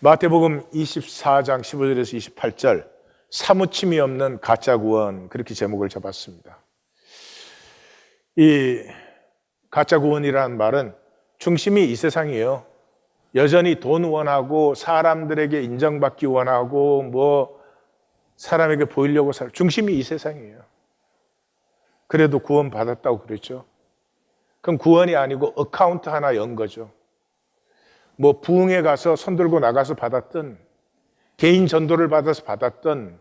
마태복음 24장 15절에서 28절 사무침이 없는 가짜 구원, 그렇게 제목을 잡았습니다. 이 가짜 구원이라는 말은 중심이 이 세상이에요. 여전히 돈 원하고 사람들에게 인정받기 원하고 뭐 사람에게 보이려고 중심이 이 세상이에요. 그래도 구원 받았다고 그랬죠. 그럼 구원이 아니고 어카운트 하나 연 거죠. 뭐 부흥회 가서 손 들고 나가서 받았던, 개인 전도를 받아서 받았던,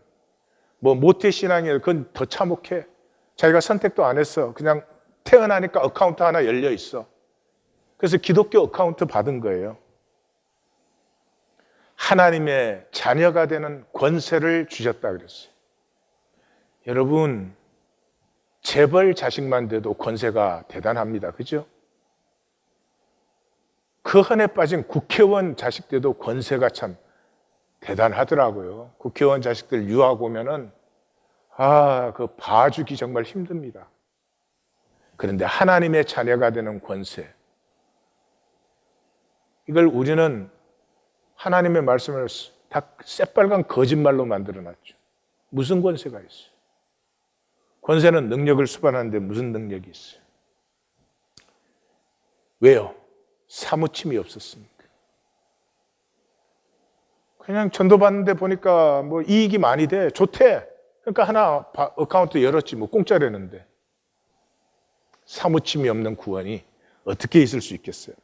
뭐 모태신앙이에요. 그건 더 참혹해. 자기가 선택도 안 했어. 그냥 태어나니까 어카운트 하나 열려 있어. 그래서 기독교 어카운트 받은 거예요. 하나님의 자녀가 되는 권세를 주셨다 그랬어요. 여러분, 재벌 자식만 돼도 권세가 대단합니다. 그죠? 그 헌에 빠진 국회의원 자식 돼도 권세가 참 대단하더라고요. 국회의원 자식들 유학 오면은 그 봐주기 정말 힘듭니다. 그런데 하나님의 자녀가 되는 권세, 이걸 우리는 하나님의 말씀을 다 새빨간 거짓말로 만들어놨죠. 무슨 권세가 있어요? 권세는 능력을 수반하는데 무슨 능력이 있어요? 왜요? 사무침이 없었으니까. 그냥 전도받는데 보니까 뭐 이익이 많이 돼. 좋대. 그러니까 하나 어카운트 열었지 뭐 공짜라는데. 사무침이 없는 구원이 어떻게 있을 수 있겠어요?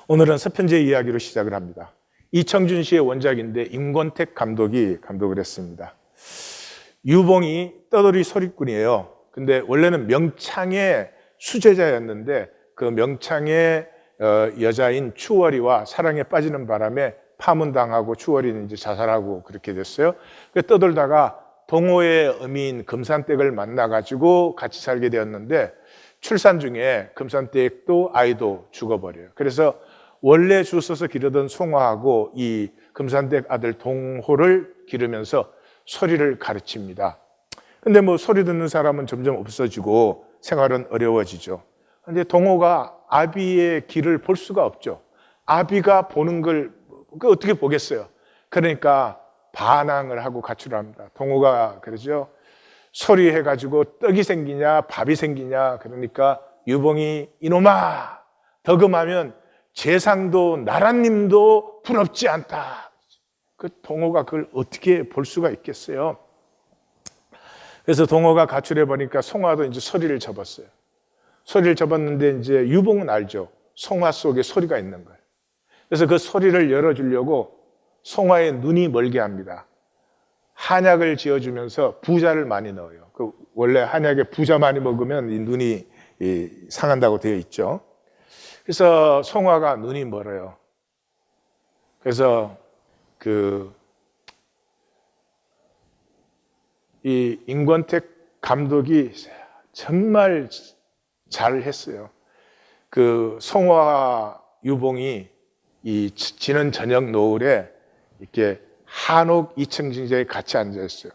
오늘은 서편제 이야기로 시작을 합니다. 이청준 씨의 원작인데 임권택 감독이 감독을 했습니다. 유봉이 떠돌이 소리꾼이에요. 근데 원래는 명창의 수제자였는데 그 명창의 여자인 추월이와 사랑에 빠지는 바람에 파문당하고 추월이는 이제 자살하고 그렇게 됐어요. 떠돌다가 동호의 어미인 금산댁을 만나가지고 같이 살게 되었는데 출산 중에 금산댁도 아이도 죽어버려요. 그래서 원래 주워서 기르던 송화하고 이 금산댁 아들 동호를 기르면서 소리를 가르칩니다. 근데 뭐 소리 듣는 사람은 점점 없어지고 생활은 어려워지죠. 근데 동호가 아비의 길을 볼 수가 없죠. 아비가 보는 걸 어떻게 보겠어요? 그러니까 반항을 하고 가출을 합니다. 동호가 그러죠. 소리해가지고 떡이 생기냐 밥이 생기냐. 그러니까 유봉이 이놈아 덕음하면 재상도 나라님도 부럽지 않다. 그 동호가 그걸 어떻게 볼 수가 있겠어요? 그래서 동호가 가출해 보니까 송화도 이제 소리를 접었어요. 소리를 접었는데 이제 유봉은 알죠. 송화 속에 소리가 있는 걸. 그래서 그 소리를 열어주려고 송화의 눈이 멀게 합니다. 한약을 지어주면서 부자를 많이 넣어요. 그 원래 한약에 부자 많이 먹으면 이 눈이 상한다고 되어 있죠. 그래서 송화가 눈이 멀어요. 그래서 이 임권택 감독이 정말 잘 했어요. 그 송화 유봉이 이 지는 저녁 노을에 이렇게 한옥 2층 징자에 같이 앉아 있어요.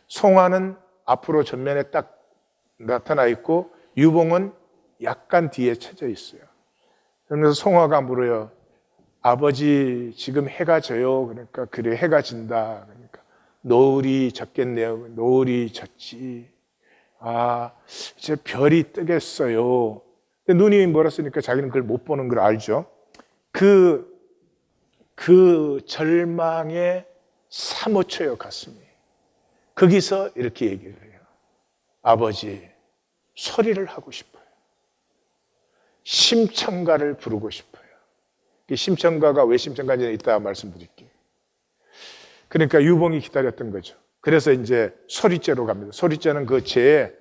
송화는 앞으로 전면에 딱 나타나 있고 유봉은 약간 뒤에 쳐져 있어요. 그러면서 송화가 물어요. 아버지 지금 해가 져요. 그러니까 그래 해가 진다. 그러니까 노을이 졌겠네요. 노을이 졌지. 이제 별이 뜨겠어요. 근데 눈이 멀었으니까 자기는 그걸 못 보는 걸 알죠. 그 절망에 사무쳐요, 가슴이. 거기서 이렇게 얘기를 해요. 아버지, 소리를 하고 싶어요. 심청가를 부르고 싶어요. 심청가가 왜 심청가인지 이따 말씀드릴게요. 그러니까 유봉이 기다렸던 거죠. 그래서 이제 소리째로 갑니다. 소리째는 그 제에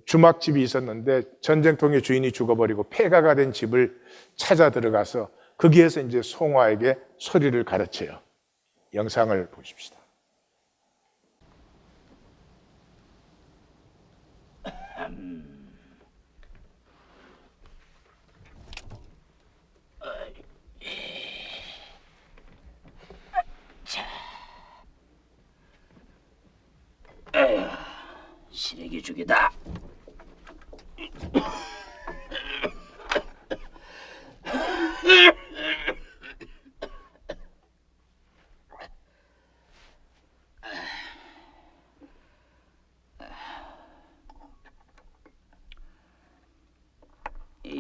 주막집이 있었는데 전쟁통의 주인이 죽어버리고 폐가가 된 집을 찾아 들어가서 거기에서 이제 송화에게 소리를 가르쳐요. 영상을 보십시다. 시래기 죽이다.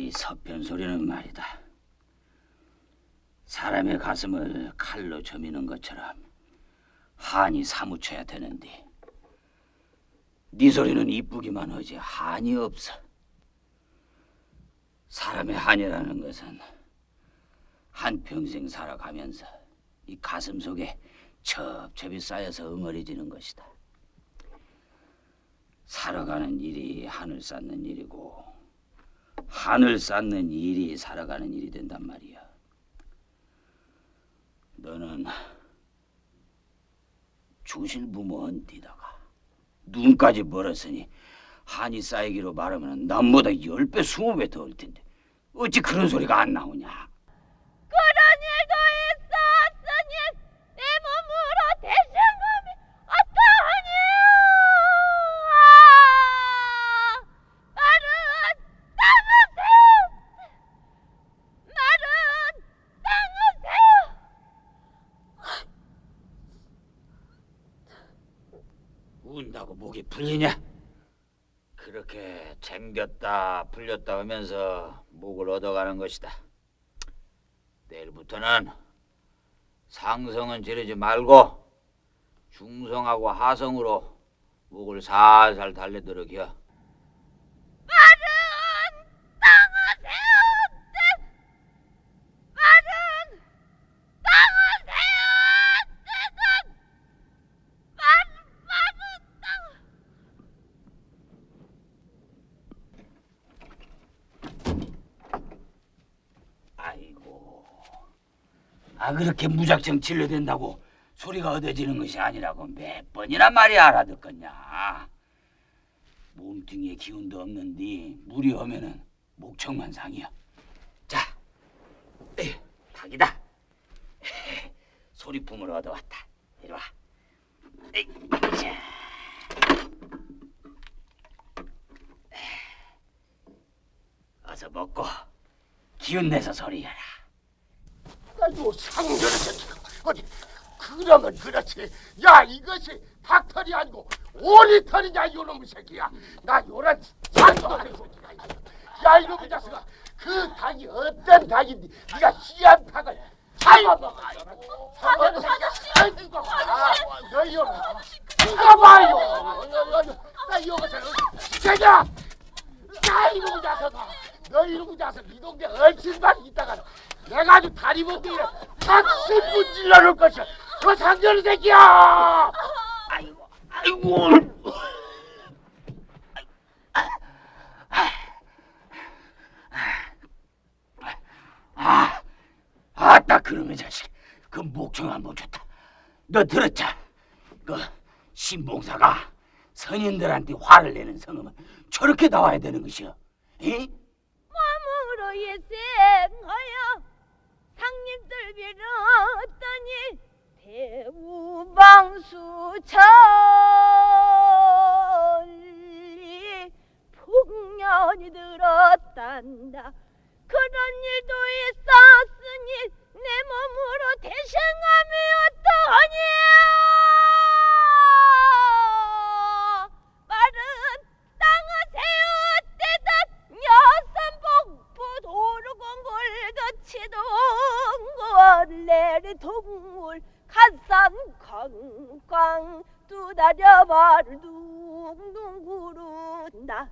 이 서편 소리는 말이다. 사람의 가슴을 칼로 저미는 것처럼 한이 사무쳐야 되는데 네 소리는 이쁘기만 하지 한이 없어. 사람의 한이라는 것은 한평생 살아가면서 이 가슴 속에 첩첩이 쌓여서 응어리지는 것이다. 살아가는 일이 한을 쌓는 일이고 한을 쌓는 일이 살아가는 일이 된단 말이야. 너는 주실부모한 데다가 눈까지 멀었으니 한이 쌓이기로 말하면 남보다 10배, 20배 더 올 텐데 어찌 그런 소리가 안 나오냐? 그런 일도 있었으니 내 몸으로 대신감이 어떠하냐. 말은 땅으세요. 말은 땅으세요. 운다고 목이 풀리냐? 그렇게 쟁겼다 풀렸다 하면서 목을 얻어가는 것이다. 내일부터는 상성은 지르지 말고 중성하고 하성으로 목을 살살 달래도록 해. 말은 땅으세요. 말은 땅으세요. 말은 땅. 아이고, 그렇게 무작정 질러댄다고 소리가 얻어지는 것이 아니라고 몇 번이나 말이 알아듣겠냐. 몸뚱이에 기운도 없는데 무리하면은 목청만 상이야. 자, 닭이다. 소리품을 얻어왔다. 이리 와. 자. 어서 먹고 기운 내서 소리해라. 아이고 상전을 어디 그러면 그렇지. 야 이것이 닭털이 아니고 오리털이냐 이놈의 새끼야. 나 요런 상전을 새끼가 있어. 야 이놈의 자식아 그 닭이 어떤 닭인데 네가 씨한 닭을 잡아먹어. 상전을 새끼야. 아이고 너 이놈 잡아요. 나 이것을 새끼야. 야 이놈의 자식아 너 이놈의 자식 이 동네 얼씬만 있다가 내가 아주 다리 먹기에 탁신 문질러 놓을 것이야. 그 상전의 새끼야. 아이고, 아이고. 아따 그놈의 자식. 그 목청 한번 줬다. 너 들었자? 그 신봉사가 선인들한테 화를 내는 성음은 저렇게 나와야 되는 것이야. 에? 마음으로 예생하여 상님들 빌었더니 대우방수천리 풍년이 들었단다. 그런 일도 있었으니 내 몸으로 대생함이 어떠하냐. 말은 땅을 세웠대다 여선복부 도루공굴 거치던 원래리 동물 간산 쾅쾅 두다려 말을 둥둥 구른다.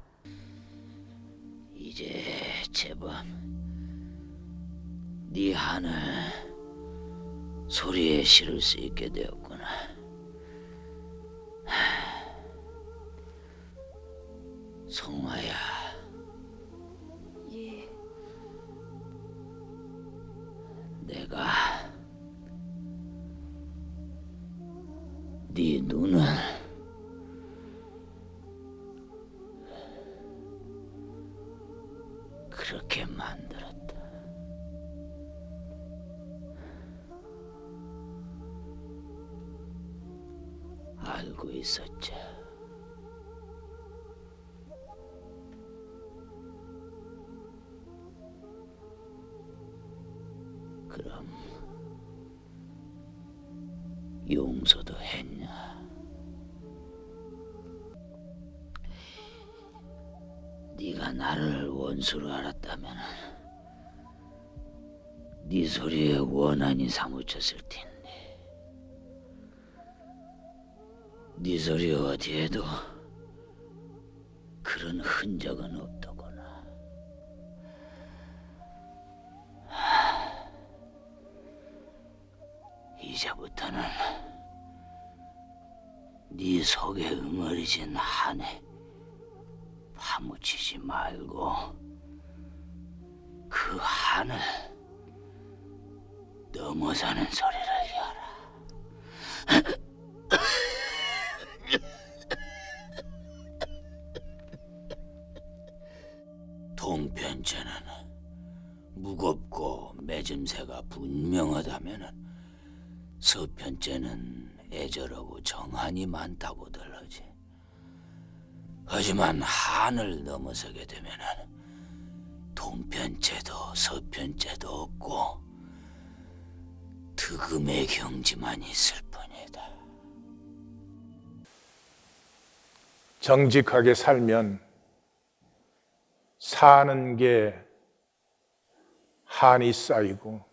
이제 제법 네 한을 소리에 실을 수 있게 되었구나. 성화야. 예. 내가 네 눈을 그렇게 만들었다. 알고 있었지. 그럼 용서도 했냐? 네가 나를 원수로 알았다면 네 소리에 원한이 사무쳤을 텐데 네 소리 어디에도 그런 흔적은 없더구나. 이제부터는 네 속에 응어리진 한에 파묻히지 말고 그 한을 넘어서는 소리를 해라. 동편제는 무겁고 맺음새가 분명하다면은 서편제는 애절하고 정한이 많다고들 하지. 하지만 한을 넘어서게 되면은 동편제도 서편제도 없고 득음의 경지만 있을 뿐이다. 정직하게 살면 사는 게 한이 쌓이고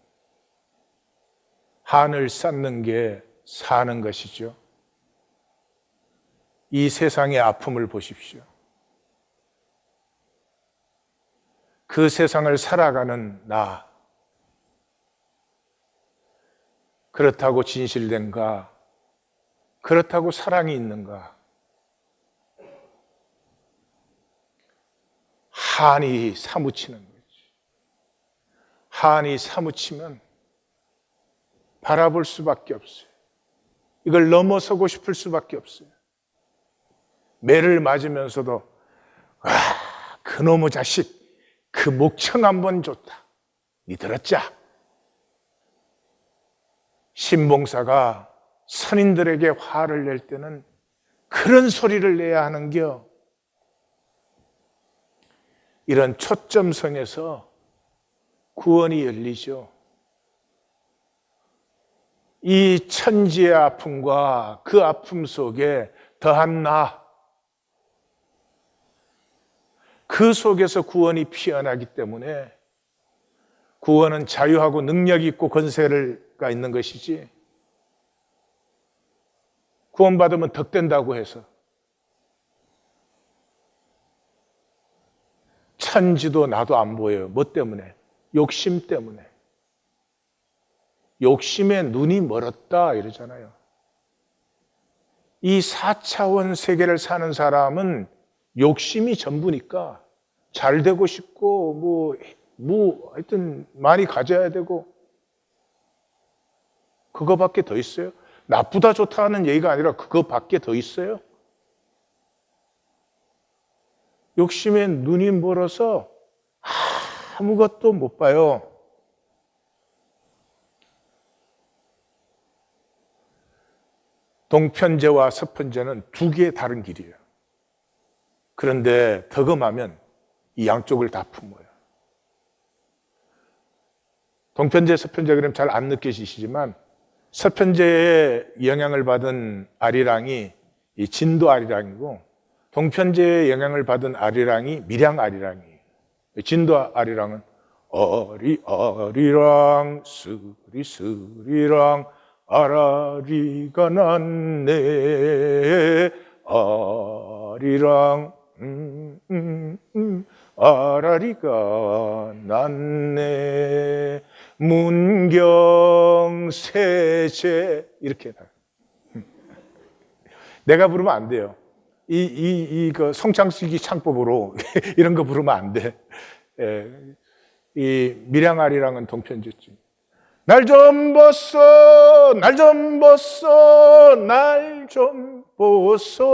한을 쌓는 게 사는 것이죠. 이 세상의 아픔을 보십시오. 그 세상을 살아가는 나, 그렇다고 진실된가? 그렇다고 사랑이 있는가? 한이 사무치는 거지. 한이 사무치면 바라볼 수밖에 없어요. 이걸 넘어서고 싶을 수밖에 없어요. 매를 맞으면서도 그놈의 자식, 그 목청 한번 줬다. 니 들었자? 신봉사가 선인들에게 화를 낼 때는 그런 소리를 내야 하는겨. 이런 초점성에서 구원이 열리죠. 이 천지의 아픔과 그 아픔 속에 더한 나, 그 속에서 구원이 피어나기 때문에 구원은 자유하고 능력 있고 권세가 있는 것이지, 구원받으면 덕된다고 해서 천지도 나도 안 보여요. 뭐 때문에? 욕심 때문에. 욕심에 눈이 멀었다 이러잖아요. 이 4차원 세계를 사는 사람은 욕심이 전부니까 잘 되고 싶고 하여튼 많이 가져야 되고, 그거밖에 더 있어요? 나쁘다 좋다는 얘기가 아니라 그거밖에 더 있어요? 욕심에 눈이 멀어서 아무것도 못 봐요. 동편제와 서편제는 두 개의 다른 길이에요. 그런데 덕음하면 이 양쪽을 다 품어요. 동편제, 서편제 그러면 잘 안 느껴지시지만, 서편제의 영향을 받은 아리랑이 이 진도 아리랑이고, 동편제의 영향을 받은 아리랑이 밀양 아리랑이에요. 진도 아리랑은 아리랑 스리랑 아라리가 났네, 아리랑 아라리가 났네, 문경세제 이렇게 나요. 내가 부르면 안 돼요. 그 송창식이 창법으로 이런 거 부르면 안 돼. 이 밀양아리랑은 동편제지. 날 좀 보소, 날 좀 보소, 날 좀 보소,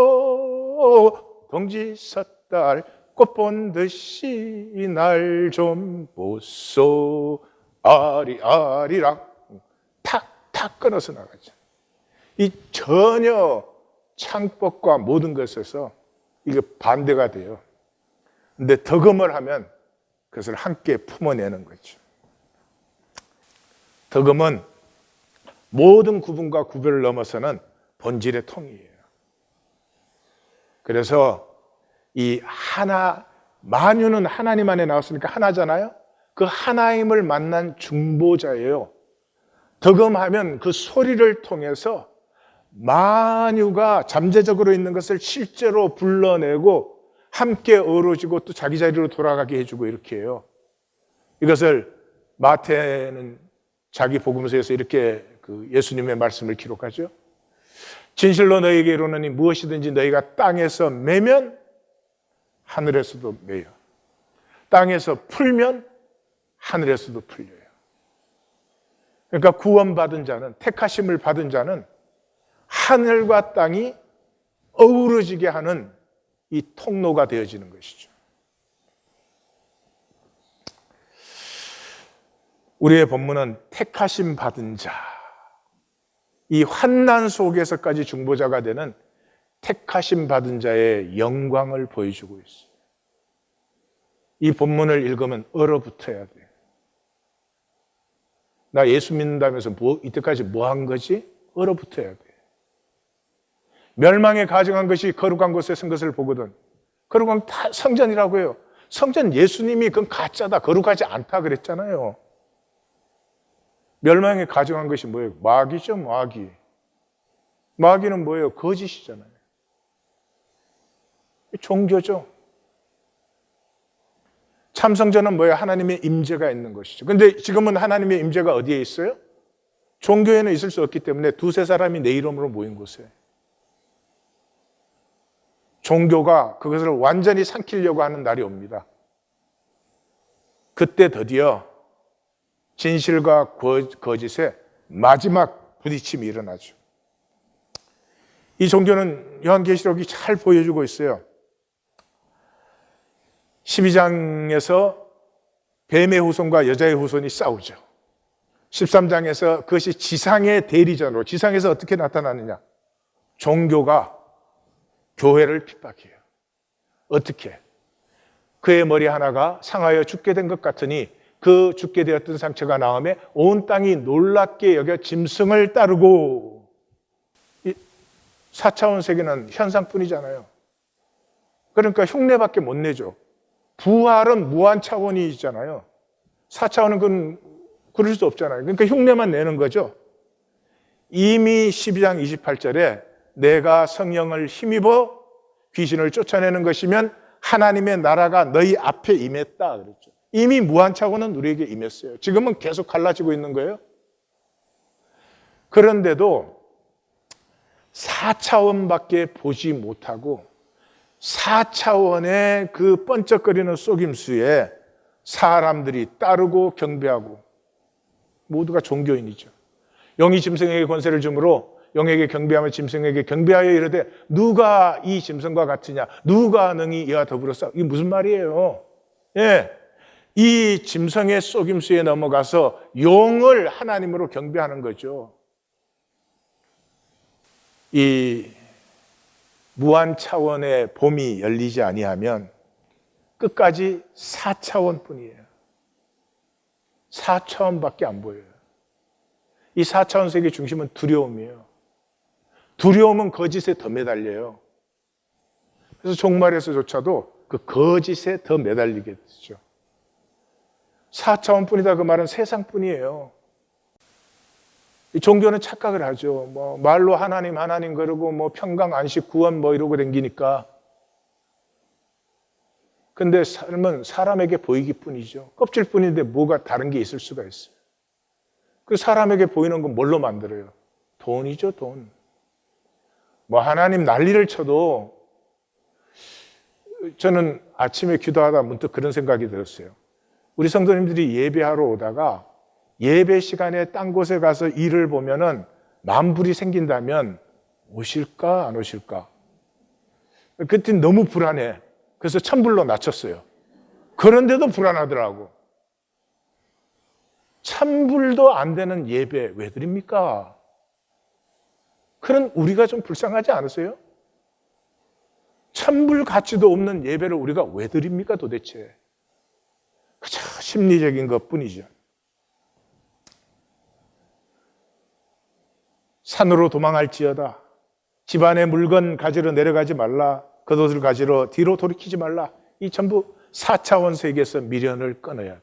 동지 섣달 꽃 본 듯이 날 좀 보소, 아리랑 탁 끊어서 나가죠. 이 전혀 창법과 모든 것에서 이게 반대가 돼요. 근데 덕음을 하면 그것을 함께 품어내는 거죠. 덕음은 모든 구분과 구별을 넘어서는 본질의 통이에요. 그래서 이 하나 만유는 하나님 안에 나왔으니까 하나잖아요. 그 하나님을 만난 중보자예요. 득음하면 그 소리를 통해서 만유가 잠재적으로 있는 것을 실제로 불러내고 함께 어우러지고 또 자기 자리로 돌아가게 해주고 이렇게 해요. 이것을 마태는 자기 복음서에서 이렇게 그 예수님의 말씀을 기록하죠. 진실로 너희에게 이르노니 무엇이든지 너희가 땅에서 매면 하늘에서도 매요. 땅에서 풀면 하늘에서도 풀려요. 그러니까 구원받은 자는, 택하심을 받은 자는 하늘과 땅이 어우러지게 하는 이 통로가 되어지는 것이죠. 우리의 본문은 택하심 받은 자, 이 환난 속에서까지 중보자가 되는 택하심 받은 자의 영광을 보여주고 있어요. 이 본문을 읽으면 얼어붙어야 돼요. 나 예수 믿는다면서 이때까지 뭐 한 거지? 얼어붙어야 돼. 멸망에 가증한 것이 거룩한 곳에 선 것을 보거든. 거룩한 다 성전이라고 해요. 성전 예수님이 그건 가짜다, 거룩하지 않다 그랬잖아요. 멸망에 가증한 것이 뭐예요? 마귀죠, 마귀. 마귀는 뭐예요? 거짓이잖아요. 종교죠. 참성전은 뭐예요? 하나님의 임재가 있는 것이죠. 근데 지금은 하나님의 임재가 어디에 있어요? 종교에는 있을 수 없기 때문에 두세 사람이 내 이름으로 모인 곳에. 종교가 그것을 완전히 삼키려고 하는 날이 옵니다. 그때 드디어 진실과 거짓의 마지막 부딪힘이 일어나죠. 이 종교는 요한계시록이 잘 보여주고 있어요. 12장에서 뱀의 후손과 여자의 후손이 싸우죠. 13장에서 그것이 지상의 대리전으로, 지상에서 어떻게 나타나느냐? 종교가 교회를 핍박해요. 어떻게? 그의 머리 하나가 상하여 죽게 된 것 같으니 그 죽게 되었던 상처가 나음에 온 땅이 놀랍게 여겨 짐승을 따르고. 이 4차원 세계는 현상뿐이잖아요. 그러니까 흉내밖에 못 내죠. 부활은 무한 차원이 있잖아요. 4차원은 그건 그럴 수 없잖아요. 그러니까 흉내만 내는 거죠. 이미 12장 28절에 내가 성령을 힘입어 귀신을 쫓아내는 것이면 하나님의 나라가 너희 앞에 임했다 그랬죠. 이미 무한 차원은 우리에게 임했어요. 지금은 계속 갈라지고 있는 거예요. 그런데도 4차원밖에 보지 못하고 4차원의 그 번쩍거리는 속임수에 사람들이 따르고 경배하고, 모두가 종교인이죠. 영이 짐승에게 권세를 주므로 영에게 경배하며 짐승에게 경배하여 이르되 누가 이 짐승과 같으냐, 누가 능히 이와 더불어 싸우. 이게 무슨 말이에요? 예, 이 짐승의 속임수에 넘어가서 용을 하나님으로 경배하는 거죠. 이 무한 차원의 봄이 열리지 아니하면 끝까지 4차원뿐이에요. 4차원밖에 안 보여요. 이 4차원 세계 중심은 두려움이에요. 두려움은 거짓에 더 매달려요. 그래서 종말에서조차도 그 거짓에 더 매달리게 되죠. 4차원뿐이다 그 말은 세상뿐이에요. 이 종교는 착각을 하죠. 뭐 말로 하나님 그러고 뭐 평강 안식 구원 뭐 이러고 댕기니까. 근데 삶은 사람에게 보이기 뿐이죠. 껍질 뿐인데 뭐가 다른 게 있을 수가 있어요. 그 사람에게 보이는 건 뭘로 만들어요? 돈이죠, 돈. 뭐 하나님 난리를 쳐도 저는 아침에 기도하다 문득 그런 생각이 들었어요. 우리 성도님들이 예배하러 오다가 예배 시간에 딴 곳에 가서 일을 보면은 만불이 생긴다면 오실까 안 오실까? 그때 너무 불안해. 그래서 1000불로 낮췄어요. 그런데도 불안하더라고. 1000불도 안 되는 예배 왜 드립니까? 그런 우리가 좀 불쌍하지 않으세요? 1000불 가치도 없는 예배를 우리가 왜 드립니까 도대체? 그저 심리적인 것뿐이죠. 산으로 도망할지어다. 집안의 물건 가지러 내려가지 말라. 겉옷을 가지러 뒤로 돌이키지 말라. 이 전부 4차원 세계에서 미련을 끊어야 돼.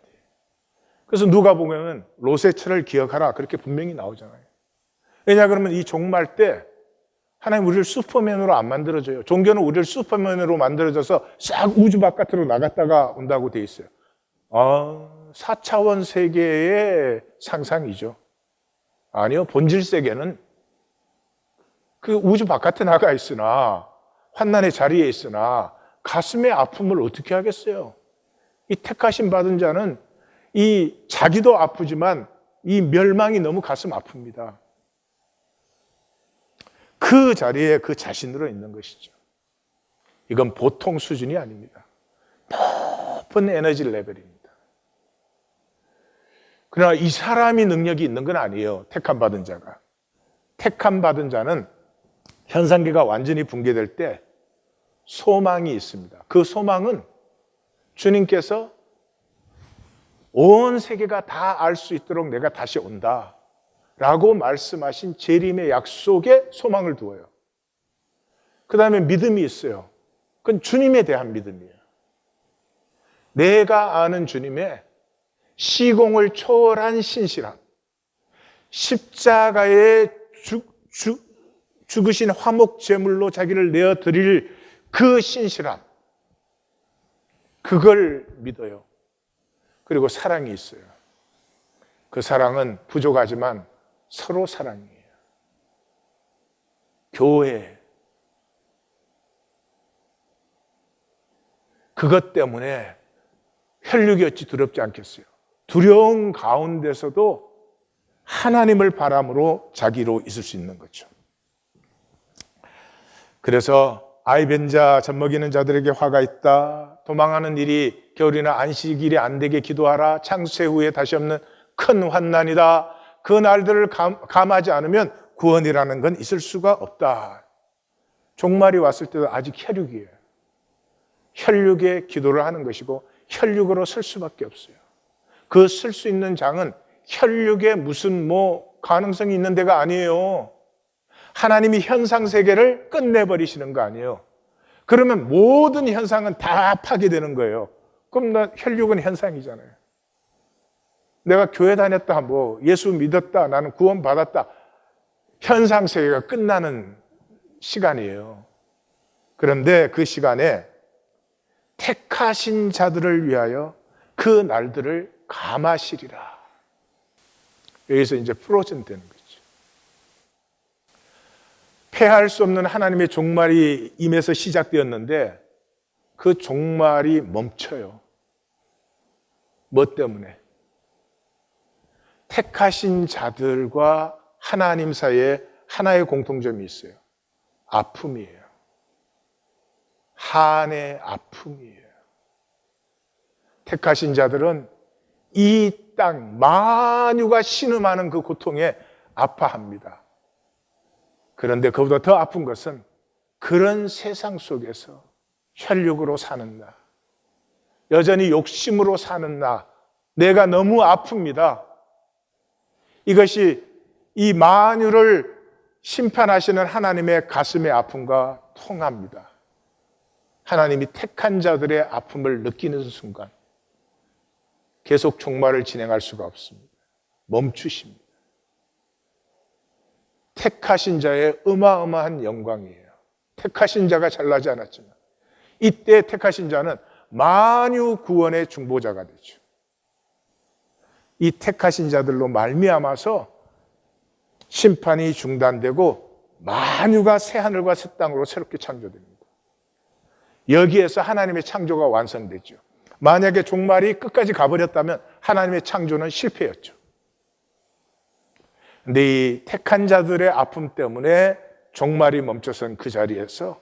그래서 누가 보면 롯의 철을 기억하라 그렇게 분명히 나오잖아요. 왜냐 그러면 이 종말 때 하나님 우리를 슈퍼맨으로 안 만들어줘요. 종교는 우리를 슈퍼맨으로 만들어줘서 싹 우주 바깥으로 나갔다가 온다고 돼 있어요. 4차원 세계의 상상이죠. 아니요, 본질 세계는 그 우주 바깥에 나가 있으나 환난의 자리에 있으나 가슴의 아픔을 어떻게 하겠어요? 이 택하심 받은 자는 이 자기도 아프지만 이 멸망이 너무 가슴 아픕니다. 그 자리에 그 자신으로 있는 것이죠. 이건 보통 수준이 아닙니다. 높은 에너지 레벨입니다. 그러나 이 사람이 능력이 있는 건 아니에요. 택함 받은 자가. 택함 받은 자는 현상계가 완전히 붕괴될 때 소망이 있습니다. 그 소망은 주님께서 온 세계가 다 알 수 있도록 내가 다시 온다 라고 말씀하신 재림의 약속에 소망을 두어요. 그 다음에 믿음이 있어요. 그건 주님에 대한 믿음이에요. 내가 아는 주님의 시공을 초월한 신실함, 십자가에 죽으신 화목 제물로 자기를 내어드릴 그 신실함, 그걸 믿어요. 그리고 사랑이 있어요. 그 사랑은 부족하지만 서로 사랑이에요. 교회. 그것 때문에 혈육이 어찌 두렵지 않겠어요? 두려움 가운데서도 하나님을 바람으로 자기로 있을 수 있는 거죠. 그래서 아이벤자 젖먹이는 자들에게 화가 있다. 도망하는 일이 겨울이나 안식일이 안 되게 기도하라. 창세 후에 다시 없는 큰 환난이다. 그 날들을 감하지 않으면 구원이라는 건 있을 수가 없다. 종말이 왔을 때도 아직 혈육이에요. 혈육의 기도를 하는 것이고 혈육으로 설 수밖에 없어요. 그 쓸 수 있는 장은 혈육에 무슨 가능성이 있는 데가 아니에요. 하나님이 현상 세계를 끝내버리시는 거 아니에요. 그러면 모든 현상은 다 파괴되는 거예요. 그럼 혈육은 현상이잖아요. 내가 교회 다녔다, 예수 믿었다, 나는 구원 받았다. 현상 세계가 끝나는 시간이에요. 그런데 그 시간에 택하신 자들을 위하여 그 날들을 감하시리라. 여기서 이제 프로즌 되는 거죠. 패할 수 없는 하나님의 종말이 임해서 시작되었는데 그 종말이 멈춰요. 뭐 때문에? 택하신 자들과 하나님 사이에 하나의 공통점이 있어요. 아픔이에요. 한의 아픔이에요. 택하신 자들은 이 땅 만유가 신음하는 그 고통에 아파합니다. 그런데 그보다 더 아픈 것은 그런 세상 속에서 혈육으로 사는 나, 여전히 욕심으로 사는 나, 내가 너무 아픕니다. 이것이 이 만유를 심판하시는 하나님의 가슴의 아픔과 통합니다. 하나님이 택한 자들의 아픔을 느끼는 순간 계속 종말을 진행할 수가 없습니다. 멈추십니다. 택하신 자의 어마어마한 영광이에요. 택하신 자가 잘나지 않았지만 이때 택하신 자는 만유 구원의 중보자가 되죠. 이 택하신 자들로 말미암아서 심판이 중단되고 만유가 새 하늘과 새 땅으로 새롭게 창조됩니다. 여기에서 하나님의 창조가 완성되죠. 만약에 종말이 끝까지 가버렸다면 하나님의 창조는 실패였죠. 근데 이 택한 자들의 아픔 때문에 종말이 멈춰선 그 자리에서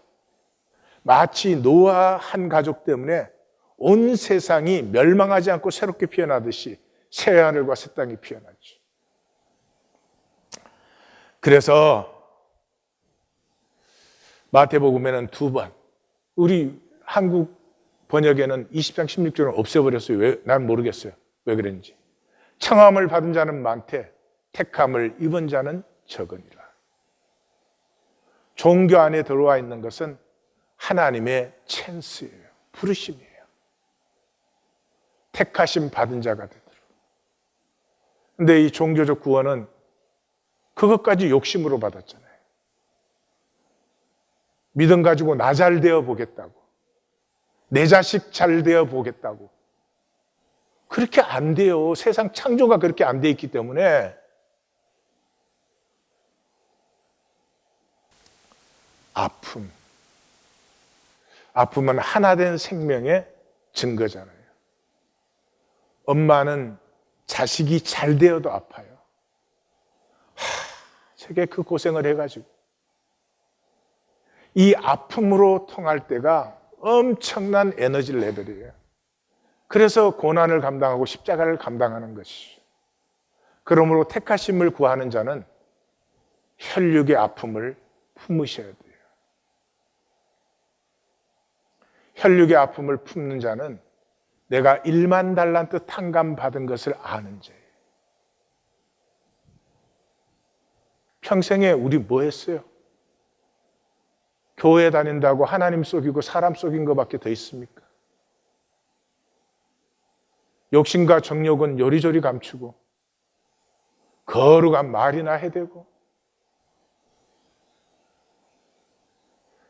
마치 노아 한 가족 때문에 온 세상이 멸망하지 않고 새롭게 피어나듯이 새 하늘과 새 땅이 피어나죠. 그래서 마태복음에는 2번, 우리 한국 번역에는 20장 16절은 없애버렸어요. 왜? 난 모르겠어요. 왜 그랬는지. 청함을 받은 자는 많되 택함을 입은 자는 적으니라. 종교 안에 들어와 있는 것은 하나님의 찬스예요. 부르심이에요. 택하심 받은 자가 되도록. 근데 이 종교적 구원은 그것까지 욕심으로 받았잖아요. 믿음 가지고 나 잘 되어 보겠다고, 내 자식 잘 되어 보겠다고. 그렇게 안 돼요. 세상 창조가 그렇게 안 돼 있기 때문에. 아픔은 하나 된 생명의 증거잖아요. 엄마는 자식이 잘 되어도 아파요. 되게 그 고생을 해가지고 이 아픔으로 통할 때가 엄청난 에너지 레벨이에요. 그래서 고난을 감당하고 십자가를 감당하는 것이. 그러므로 택하심을 구하는 자는 혈육의 아픔을 품으셔야 돼요. 혈육의 아픔을 품는 자는 내가 1만 달란트 탕감 받은 것을 아는 자예요. 평생에 우리 뭐 했어요? 교회 다닌다고 하나님 속이고 사람 속인 것밖에 더 있습니까? 욕심과 정욕은 요리조리 감추고 거룩한 말이나 해대고.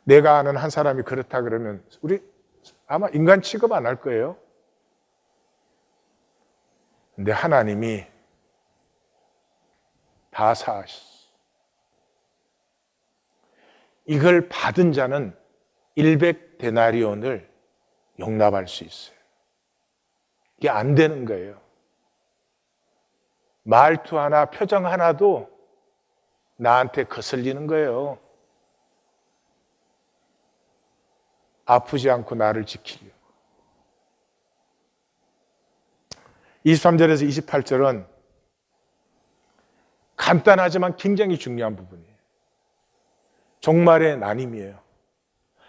내가 아는 한 사람이 그렇다 그러면 우리 아마 인간 취급 안 할 거예요. 근데 하나님이 다 사하셨어. 이걸 받은 자는 100데나리온을 용납할 수 있어요. 이게 안 되는 거예요. 말투 하나, 표정 하나도 나한테 거슬리는 거예요. 아프지 않고 나를 지키려고. 23절에서 28절은 간단하지만 굉장히 중요한 부분이에요. 종말의 나님이에요.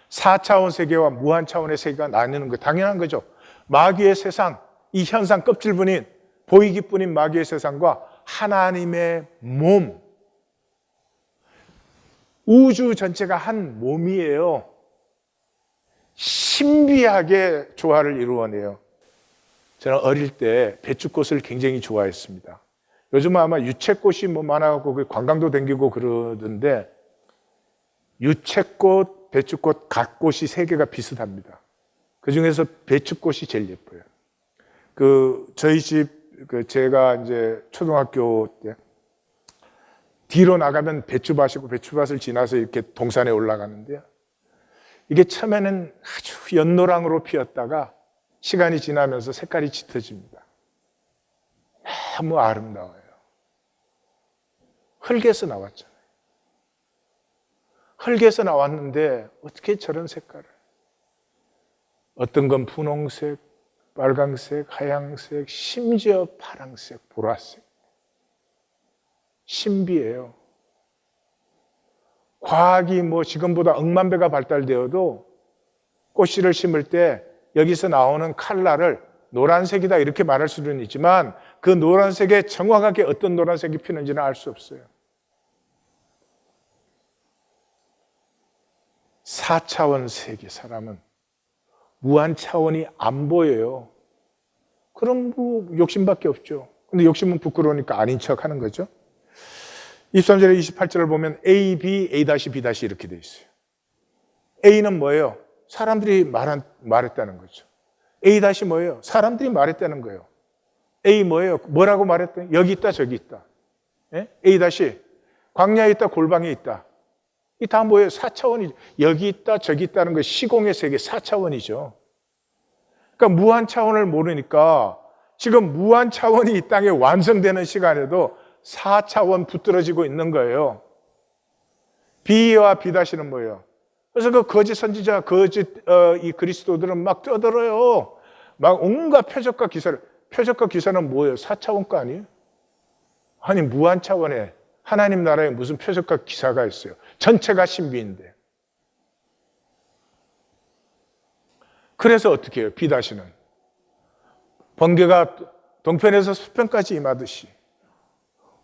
4차원 세계와 무한 차원의 세계가 나뉘는 거 당연한 거죠. 마귀의 세상, 이 현상 껍질뿐인 보이기뿐인 마귀의 세상과 하나님의 몸, 우주 전체가 한 몸이에요. 신비하게 조화를 이루어내요. 저는 어릴 때 배추꽃을 굉장히 좋아했습니다. 요즘은 아마 유채꽃이 뭐 많아갖고 관광도 댕기고 그러던데, 유채꽃, 배추꽃, 갓꽃이 세 개가 비슷합니다. 그 중에서 배추꽃이 제일 예뻐요. 저희 집, 제가 이제 초등학교 때 뒤로 나가면 배추밭이고 배추밭을 지나서 이렇게 동산에 올라가는데요. 이게 처음에는 아주 연노랑으로 피었다가 시간이 지나면서 색깔이 짙어집니다. 너무 아름다워요. 흙에서 나왔잖아요. 흙에서 나왔는데 어떻게 저런 색깔을. 어떤 건 분홍색, 빨강색, 하양색, 심지어 파랑색, 보라색. 신비해요. 과학이 뭐 지금보다 억만 배가 발달되어도 꽃씨를 심을 때 여기서 나오는 칼라를 노란색이다 이렇게 말할 수는 있지만 그 노란색에 정확하게 어떤 노란색이 피는지는 알 수 없어요. 4차원 세계 사람은 무한 차원이 안 보여요. 그럼 뭐 욕심밖에 없죠. 근데 욕심은 부끄러우니까 아닌 척 하는 거죠. 23절에 28절을 보면 A, B, A-B' 이렇게 돼 있어요. A는 뭐예요? 사람들이 말했다는 거죠. A- 뭐예요? 사람들이 말했다는 거예요. A 뭐예요? 뭐라고 말했더니 여기 있다 저기 있다. 예? A- 광야에 있다 골방에 있다. 이 다 뭐예요? 4차원이죠. 여기 있다 저기 있다는 거 시공의 세계 4차원이죠. 그러니까 무한 차원을 모르니까 지금 무한 차원이 이 땅에 완성되는 시간에도 4차원 붙들어지고 있는 거예요. B와 B-는 뭐예요? 그래서 그 거짓 선지자, 이 그리스도들은 막 떠들어요. 막 온갖 표적과 기사를. 표적과 기사는 뭐예요? 4차원 거 아니에요? 아니, 무한 차원에 하나님 나라에 무슨 표적과 기사가 있어요? 전체가 신비인데. 그래서 어떻게 해요? B-는 번개가 동편에서 서편까지 임하듯이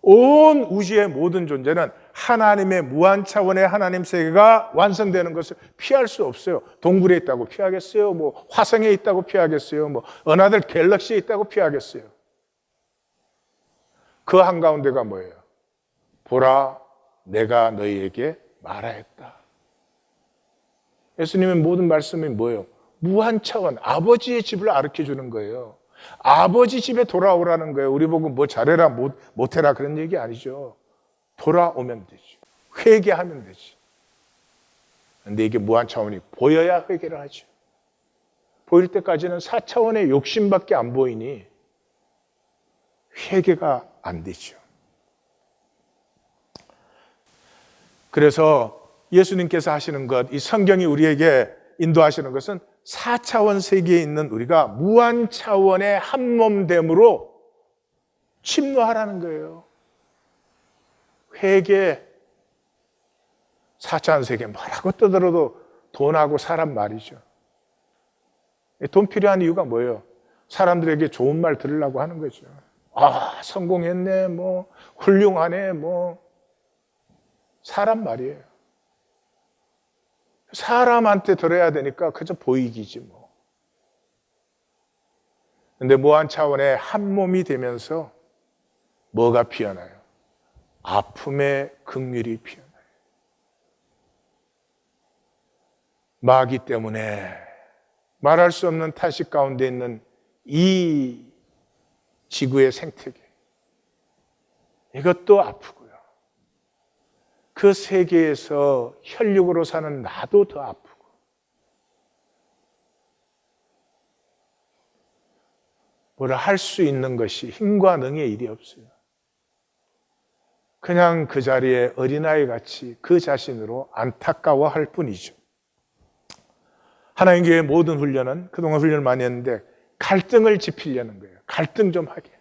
온 우주의 모든 존재는 하나님의 무한 차원의 하나님 세계가 완성되는 것을 피할 수 없어요. 동굴에 있다고 피하겠어요? 뭐 화성에 있다고 피하겠어요? 뭐 은하들 갤럭시에 있다고 피하겠어요? 그 한가운데가 뭐예요? 보라, 내가 너희에게 말하였다. 예수님의 모든 말씀이 뭐예요? 무한 차원, 아버지의 집을 가르쳐 주는 거예요. 아버지 집에 돌아오라는 거예요. 우리 보고 뭐 잘해라, 못해라 그런 얘기 아니죠. 돌아오면 되지. 회개하면 되지. 근데 이게 무한 차원이 보여야 회개를 하죠. 보일 때까지는 4차원의 욕심밖에 안 보이니 회개가 안 되죠. 그래서 예수님께서 하시는 것, 이 성경이 우리에게 인도하시는 것은 4차원 세계에 있는 우리가 무한 차원의 한 몸됨으로 침노하라는 거예요. 회개, 4차원 세계 뭐라고 떠들어도 돈하고 사람 말이죠. 돈 필요한 이유가 뭐예요? 사람들에게 좋은 말 들으려고 하는 거죠. 아, 성공했네, 뭐 훌륭하네, 뭐 사람 말이에요. 사람한테 들어야 되니까 그저 보이기지 뭐. 근데 무한 차원의 한 몸이 되면서 뭐가 피어나요? 아픔의 긍휼이 피어나요. 마귀 때문에 말할 수 없는 탄식 가운데 있는 이 지구의 생태계, 이것도 아프고요. 그 세계에서 혈육으로 사는 나도 더 아프고, 뭐라 할 수 있는 것이 힘과 능의 일이 없어요. 그냥 그 자리에 어린아이 같이 그 자신으로 안타까워할 뿐이죠. 하나님 교회의 모든 훈련은, 그동안 훈련을 많이 했는데 갈등을 짚으려는 거예요. 갈등 좀 하게.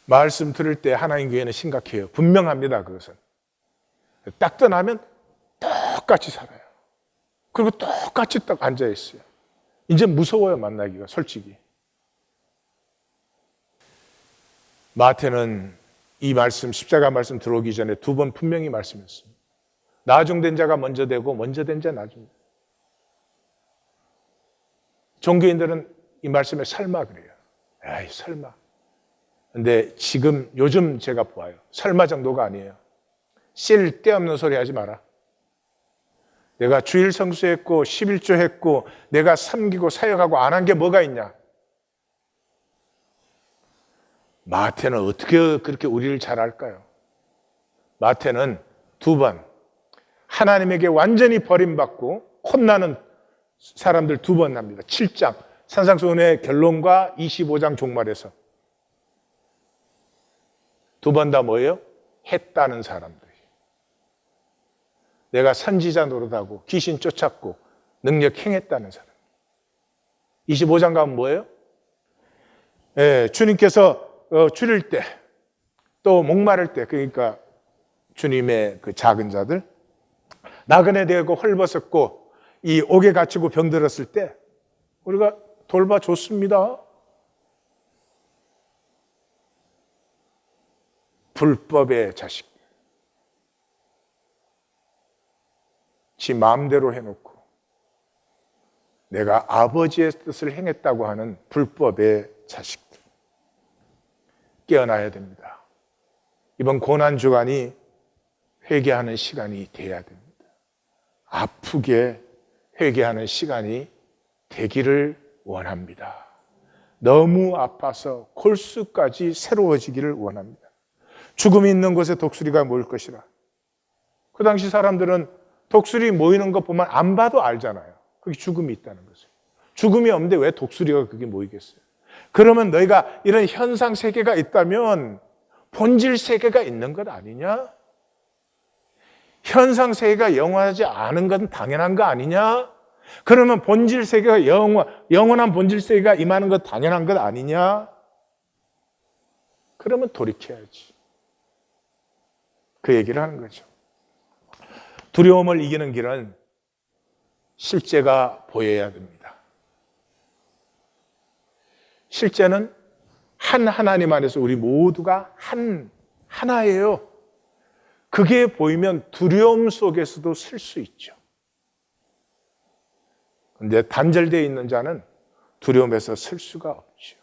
말씀 들을 때 하나님 교회는 심각해요. 분명합니다. 그것은 딱 떠나면 똑같이 살아요. 그리고 똑같이 딱 앉아 있어요. 이제 무서워요, 만나기가. 솔직히 마태는 이 말씀, 십자가 말씀 들어오기 전에 2번 분명히 말씀했습니다. 나중된 자가 먼저 되고 먼저 된 자 나중. 종교인들은 이 말씀에 설마 그래요. 에이, 설마. 근데 지금 요즘 제가 보아요. 설마 정도가 아니에요. 쓸데없는 소리 하지 마라. 내가 주일 성수했고 11조 했고 내가 섬기고 사역하고 안 한 게 뭐가 있냐? 마태는 어떻게 그렇게 우리를 잘 알까요? 마태는 2번 하나님에게 완전히 버림받고 혼나는 사람들 2번 납니다. 7장 산상수훈의 결론과 25장 종말에서 2번 다 뭐예요? 했다는 사람들. 내가 선지자 노릇하고 귀신 쫓았고 능력 행했다는 사람. 25장 가면 뭐예요? 주님께서 줄일 때, 또 목마를 때, 그러니까 주님의 그 작은 자들, 나그네 되고 헐벗었고 이 옥에 갇히고 병들었을 때 우리가 돌봐줬습니다. 불법의 자식, 지 마음대로 해놓고 내가 아버지의 뜻을 행했다고 하는 불법의 자식들 깨어나야 됩니다. 이번 고난주간이 회개하는 시간이 돼야 됩니다. 아프게 회개하는 시간이 되기를 원합니다. 너무 아파서 골수까지 새로워지기를 원합니다. 죽음이 있는 곳에 독수리가 모일 것이라. 그 당시 사람들은 독수리 모이는 것 보면 안 봐도 알잖아요. 그게 죽음이 있다는 것을. 죽음이 없는데 왜 독수리가 그게 모이겠어요? 그러면 너희가 이런 현상 세계가 있다면 본질 세계가 있는 것 아니냐? 현상 세계가 영원하지 않은 건 당연한 거 아니냐? 그러면 본질 세계가 영원한 본질 세계가 임하는 것 당연한 것 아니냐? 그러면 돌이켜야지. 그 얘기를 하는 거죠. 두려움을 이기는 길은 실제가 보여야 됩니다. 실제는 한 하나님 안에서 우리 모두가 한 하나예요. 그게 보이면 두려움 속에서도 쓸 수 있죠. 근데 단절되어 있는 자는 두려움에서 쓸 수가 없죠.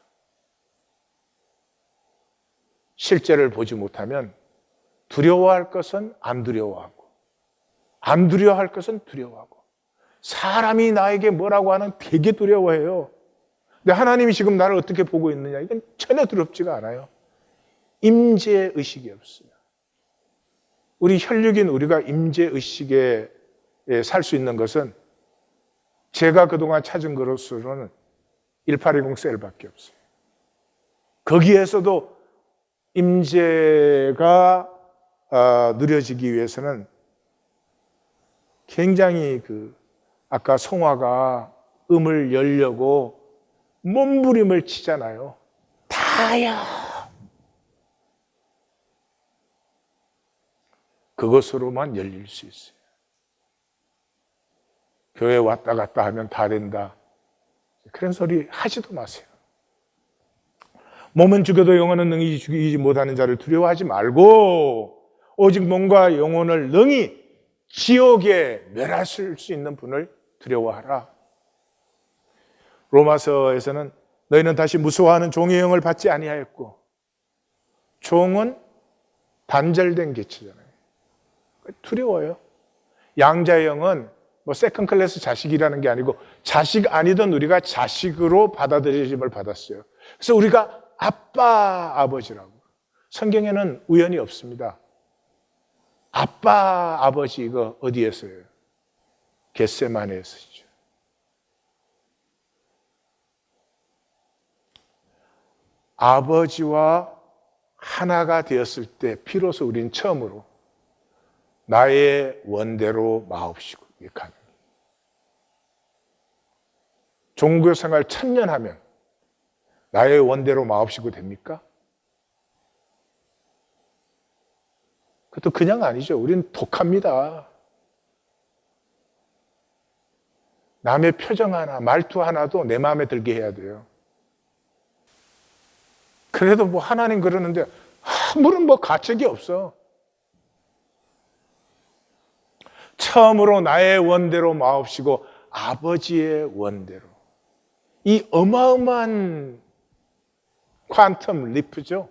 실제를 보지 못하면 두려워할 것은 안 두려워하고, 안 두려워할 것은 두려워하고, 사람이 나에게 뭐라고 하는 되게 두려워해요. 근데 하나님이 지금 나를 어떻게 보고 있느냐, 이건 전혀 두렵지가 않아요. 임재의식이 없어요. 우리 혈육인 우리가 임재의식에 살 수 있는 것은 제가 그동안 찾은 것으로는 1820 셀밖에 없어요. 거기에서도 임재가 누려지기 위해서는 굉장히 아까 송화가 음을 열려고 몸부림을 치잖아요. 다요. 그것으로만 열릴 수 있어요. 교회 왔다 갔다 하면 다 된다. 그런 소리 하지도 마세요. 몸은 죽여도 영혼은 능히 죽이지 못하는 자를 두려워하지 말고 오직 몸과 영혼을 능히 지옥에 멸하실 수 있는 분을 두려워하라. 로마서에서는 너희는 다시 무서워하는 종의 영을 받지 아니하였고, 종은 단절된 개체잖아요. 두려워요. 양자의 영은 뭐 세컨 클래스 자식이라는 게 아니고 자식 아니던 우리가 자식으로 받아들여짐을 받았어요. 그래서 우리가 아빠, 아버지라고. 성경에는 우연이 없습니다. 아빠, 아버지 이거 어디에서요? 겟세마네에서죠. 아버지와 하나가 되었을 때 비로소 우리는 처음으로 나의 원대로 마옵시고 이게 가능해요. 종교생활 1000년 하면 나의 원대로 마옵시고 됩니까? 그것도 그냥 아니죠. 우리는 독합니다. 남의 표정 하나, 말투 하나도 내 마음에 들게 해야 돼요. 그래도 뭐 하나님 그러는데 아무런 뭐 가책이 없어. 처음으로 나의 원대로 마옵시고 아버지의 원대로. 이 어마어마한 퀀텀 리프죠.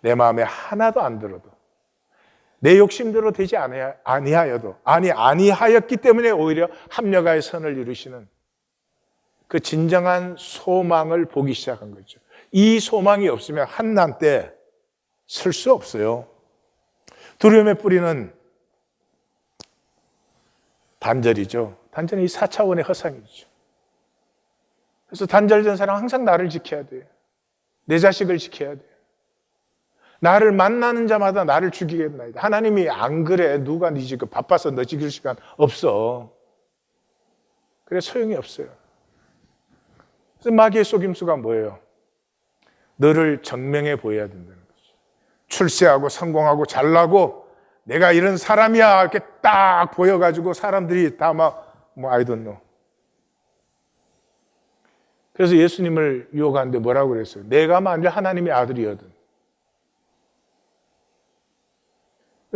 내 마음에 하나도 안 들어도, 내 욕심대로 되지 아니하여도, 아니하였기 때문에 오히려 합력하여 선을 이루시는 그 진정한 소망을 보기 시작한 거죠. 이 소망이 없으면 한난 때 설 수 없어요. 두려움의 뿌리는 단절이죠. 단절은 이 4차원의 허상이죠. 그래서 단절된 사람은 항상 나를 지켜야 돼요. 내 자식을 지켜야 돼요. 나를 만나는 자마다 나를 죽이겠나이다. 하나님이 안 그래. 누가 네 지금 바빠서 너 지킬 시간 없어. 그래 소용이 없어요. 그래서 마귀의 속임수가 뭐예요? 너를 정명해 보여야 된다는 거죠. 출세하고 성공하고 잘나고 내가 이런 사람이야 이렇게 딱 보여가지고 사람들이 다 막 I don't know. 그래서 예수님을 유혹하는데 뭐라고 그랬어요? 내가 만일 하나님의 아들이거든.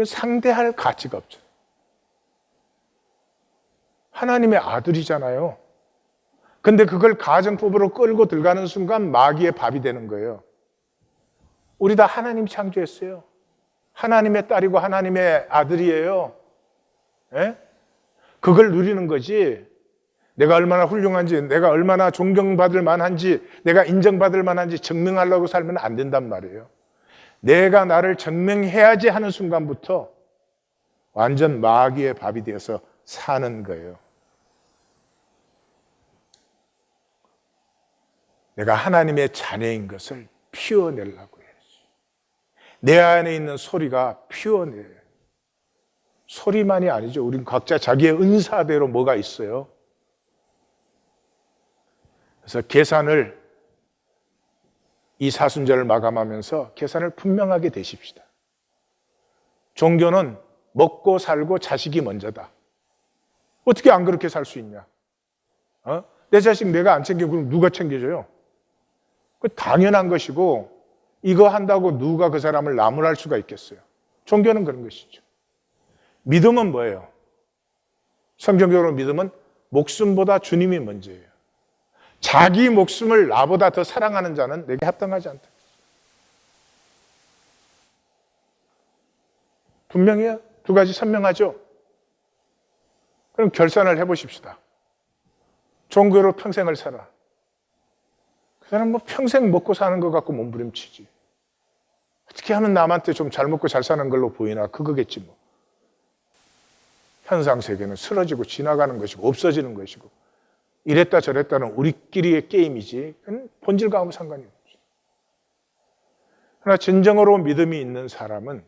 상대할 가치가 없죠. 하나님의 아들이잖아요. 근데 그걸 가정법으로 끌고 들어가는 순간 마귀의 밥이 되는 거예요. 우리 다 하나님 창조했어요. 하나님의 딸이고 하나님의 아들이에요. 예? 그걸 누리는 거지. 내가 얼마나 훌륭한지, 내가 얼마나 존경받을 만한지, 내가 인정받을 만한지 증명하려고 살면 안 된단 말이에요. 내가 나를 증명해야지 하는 순간부터 완전 마귀의 밥이 되어서 사는 거예요. 내가 하나님의 자녀인 것을 피워내려고 해야지. 내 안에 있는 소리가 피워내요. 소리만이 아니죠. 우린 각자 자기의 은사대로 뭐가 있어요. 그래서 계산을, 이 사순절을 마감하면서 계산을 분명하게 되십시다. 종교는 먹고 살고 자식이 먼저다. 어떻게 안 그렇게 살 수 있냐? 내 자식 내가 안 챙기고 그럼 누가 챙겨줘요? 그 당연한 것이고 이거 한다고 누가 그 사람을 나무랄 수가 있겠어요? 종교는 그런 것이죠. 믿음은 뭐예요? 성경적으로 믿음은 목숨보다 주님이 먼저예요. 자기 목숨을 나보다 더 사랑하는 자는 내게 합당하지 않다. 분명해요. 두 가지 선명하죠? 그럼 결산을 해보십시다. 종교로 평생을 살아. 그 사람 뭐 평생 먹고 사는 것 같고 몸부림치지. 어떻게 하면 남한테 좀 잘 먹고 잘 사는 걸로 보이나 그거겠지 뭐. 현상 세계는 쓰러지고 지나가는 것이고 없어지는 것이고 이랬다 저랬다는 우리끼리의 게임이지 그건 본질과 아무 상관이 없죠. 그러나 진정으로 믿음이 있는 사람은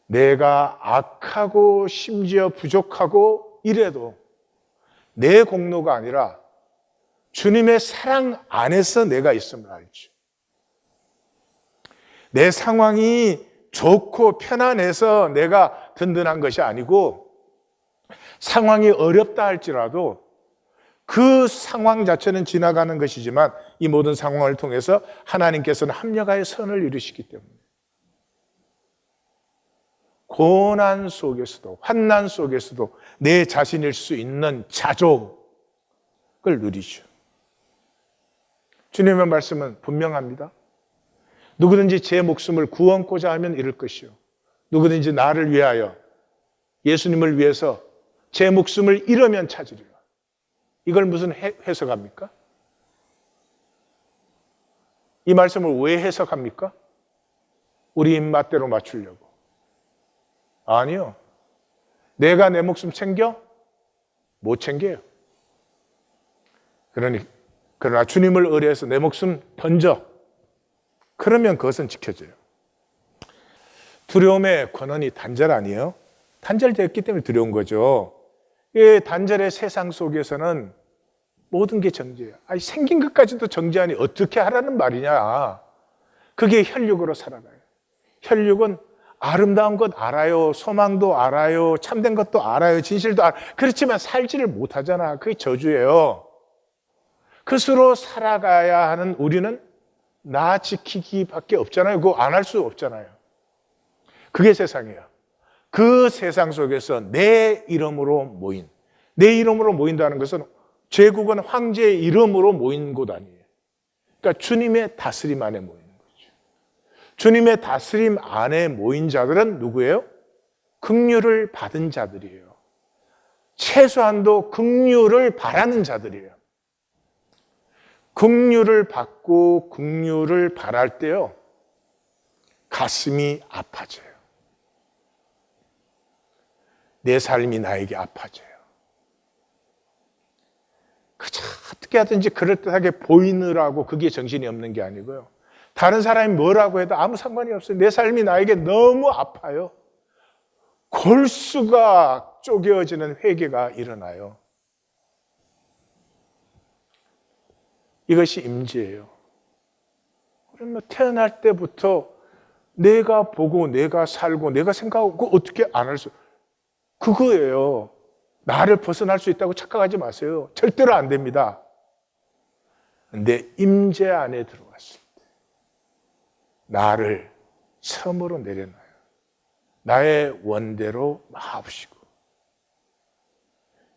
내가 악하고 심지어 부족하고 이래도 내 공로가 아니라 주님의 사랑 안에서 내가 있음을 알죠. 내 상황이 좋고 편안해서 내가 든든한 것이 아니고 상황이 어렵다 할지라도 그 상황 자체는 지나가는 것이지만 이 모든 상황을 통해서 하나님께서는 합력하여 선을 이루시기 때문에 고난 속에서도 환난 속에서도 내 자신일 수 있는 자족을 누리죠. 주님의 말씀은 분명합니다. 누구든지 제 목숨을 구원코자 하면 잃을 것이요 누구든지 나를 위하여 예수님을 위해서 제 목숨을 잃으면 찾으리라. 이걸 무슨 해석합니까? 이 말씀을 왜 해석합니까? 우리 입맛대로 맞추려고. 아니요. 내가 내 목숨 챙겨? 못 챙겨요. 그러나 주님을 의뢰해서 내 목숨 던져. 그러면 그것은 지켜져요. 두려움의 권원이 단절 아니에요? 단절되었기 때문에 두려운 거죠. 이 단절의 세상 속에서는 모든 게 정죄예요. 아니, 생긴 것까지도 정죄하니 어떻게 하라는 말이냐. 그게 혈육으로 살아가요. 혈육은 아름다운 것 알아요. 소망도 알아요. 참된 것도 알아요. 진실도 알아요. 그렇지만 살지를 못하잖아. 그게 저주예요. 그것으로 살아가야 하는 우리는 나 지키기밖에 없잖아요. 그거 안 할 수 없잖아요. 그게 세상이에요. 그 세상 속에서 내 이름으로 모인다는 것은 제국은 황제의 이름으로 모인 곳 아니에요. 그러니까 주님의 다스림 안에 모이는 거죠. 주님의 다스림 안에 모인 자들은 누구예요? 긍휼을 받은 자들이에요. 최소한도 긍휼을 바라는 자들이에요. 긍휼을 받고 긍휼을 바랄 때요, 가슴이 아파져요. 내 삶이 나에게 아파져요. 그저 어떻게 하든지 그럴듯하게 보이느라고 그게 정신이 없는 게 아니고요. 다른 사람이 뭐라고 해도 아무 상관이 없어요. 내 삶이 나에게 너무 아파요. 골수가 쪼개어지는 회개가 일어나요. 이것이 임재예요. 그러면 태어날 때부터 내가 보고 내가 살고 내가 생각하고 어떻게 안 할 수, 그거예요. 나를 벗어날 수 있다고 착각하지 마세요. 절대로 안 됩니다. 근데 임재 안에 들어왔을 때 나를 처음으로 내려놔요. 나의 원대로 마옵시고